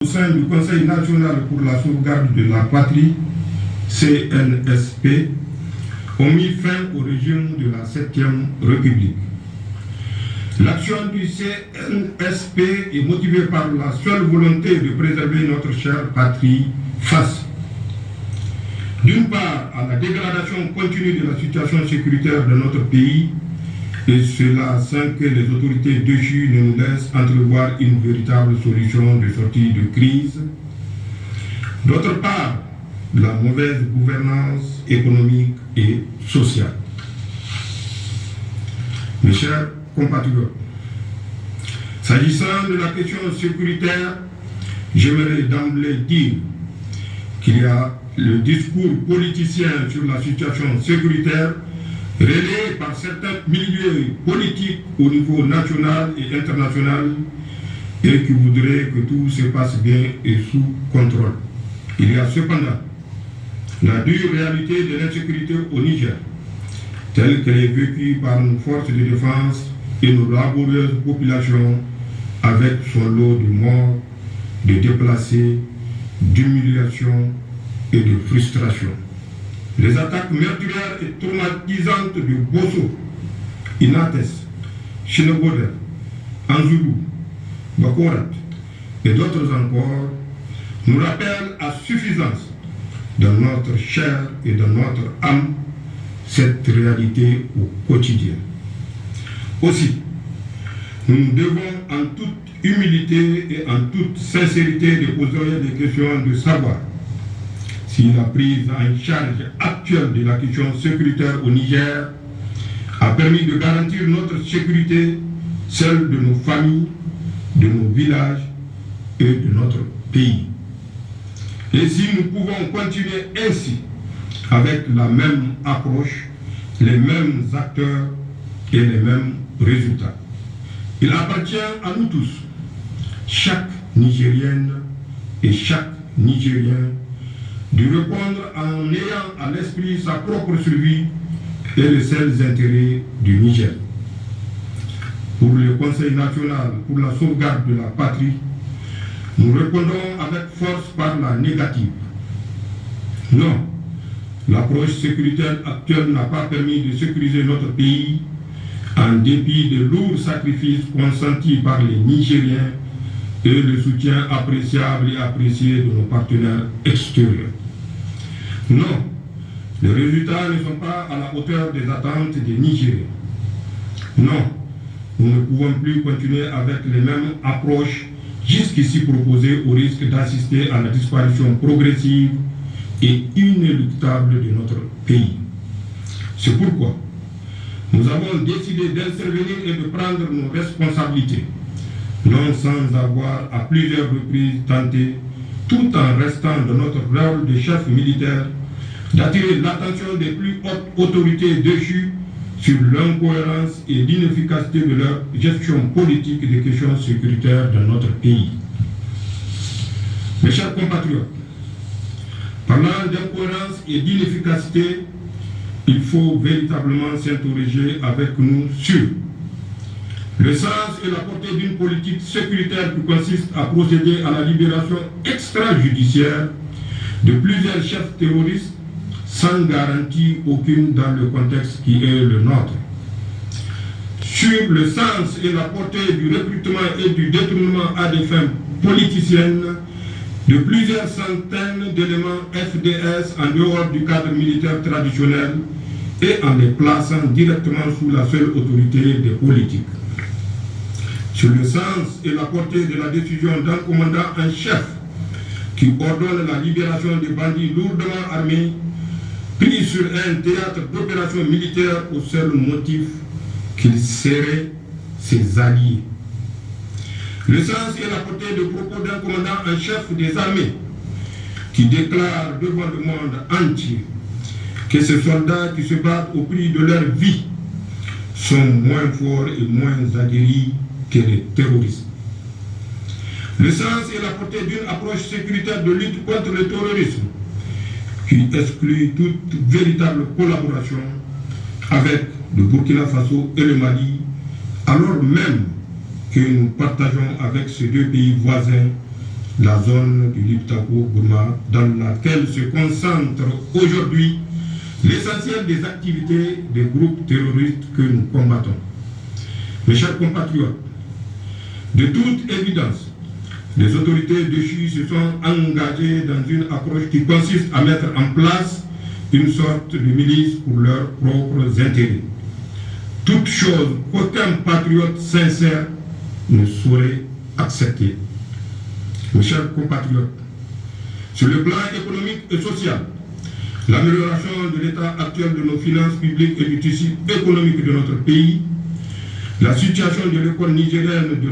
Au sein du Conseil national pour la sauvegarde de la patrie, CNSP, ont mis fin au régime de la 7e République. L'action du CNSP est motivée par la seule volonté de préserver notre chère patrie face, d'une part, à la dégradation continue de la situation sécuritaire de notre pays, et cela sans que les autorités déchues ne nous laissent entrevoir une véritable solution de sortie de crise. D'autre part, la mauvaise gouvernance économique et sociale. Mes chers compatriotes, s'agissant de la question sécuritaire, j'aimerais d'emblée dire qu'il y a le discours politicien sur la situation sécuritaire relayé par certains milieux politiques au niveau national et international et qui voudraient que tout se passe bien et sous contrôle. Il y a cependant la dure réalité de l'insécurité au Niger, telle qu'elle est vécue par nos forces de défense et nos laborieuses populations, avec son lot de morts, de déplacés, d'humiliation et de frustration. Les attaques meurtrières et traumatisantes de Bosso, Inates, Chineboder, Anzoulou, Bakorat et d'autres encore nous rappellent à suffisance dans notre chair et dans notre âme cette réalité au quotidien. Aussi, nous devons en toute humilité et en toute sincérité de poser des questions de savoir si la prise en charge actuelle de la question sécuritaire au Niger a permis de garantir notre sécurité, celle de nos familles, de nos villages et de notre pays. Et si nous pouvons continuer ainsi, avec la même approche, les mêmes acteurs et les mêmes résultats. Il appartient à nous tous, chaque Nigérienne et chaque Nigérien, de répondre en ayant à l'esprit sa propre survie et les seuls intérêts du Niger. Pour le Conseil national pour la sauvegarde de la patrie, nous répondons avec force par la négative. Non, l'approche sécuritaire actuelle n'a pas permis de sécuriser notre pays en dépit de lourds sacrifices consentis par les Nigériens et le soutien appréciable et apprécié de nos partenaires extérieurs. Non, les résultats ne sont pas à la hauteur des attentes des Nigériens. Non, nous ne pouvons plus continuer avec les mêmes approches jusqu'ici proposées au risque d'assister à la disparition progressive et inéluctable de notre pays. C'est pourquoi nous avons décidé d'intervenir et de prendre nos responsabilités, non sans avoir à plusieurs reprises tenté, tout en restant dans notre rôle de chef militaire, d'attirer l'attention des plus hautes autorités déchues sur l'incohérence et l'inefficacité de leur gestion politique des questions sécuritaires dans notre pays. Mes chers compatriotes, parlant d'incohérence et d'inefficacité, il faut véritablement s'interroger avec nous sur le sens et la portée d'une politique sécuritaire qui consiste à procéder à la libération extrajudiciaire de plusieurs chefs terroristes sans garantie aucune dans le contexte qui est le nôtre. Sur le sens et la portée du recrutement et du détournement à des fins politiciennes de plusieurs centaines d'éléments FDS en dehors du cadre militaire traditionnel et en les plaçant directement sous la seule autorité des politiques. Sur le sens et la portée de la décision d'un commandant en chef qui ordonne la libération des bandits lourdement armés pris sur un théâtre d'opération militaire au seul motif qu'ils seraient ses alliés. Le sens et la portée de propos d'un commandant en chef des armées qui déclare devant le monde entier que ces soldats qui se battent au prix de leur vie sont moins forts et moins aguerris que les terroristes. Le sens et la portée d'une approche sécuritaire de lutte contre le terrorisme qui exclut toute véritable collaboration avec le Burkina Faso et le Mali, alors même que nous partageons avec ces deux pays voisins la zone du Liptako-Gourma, dans laquelle se concentre aujourd'hui l'essentiel des activités des groupes terroristes que nous combattons. Mes chers compatriotes, de toute évidence, les autorités déchues se sont engagées dans une approche qui consiste à mettre en place une sorte de milice pour leurs propres intérêts. Toute chose qu'aucun patriote sincère ne saurait accepter. Mes chers compatriotes, sur le plan économique et social, l'amélioration de l'état actuel de nos finances publiques et du tissu économique de notre pays, la situation de l'école nigérienne de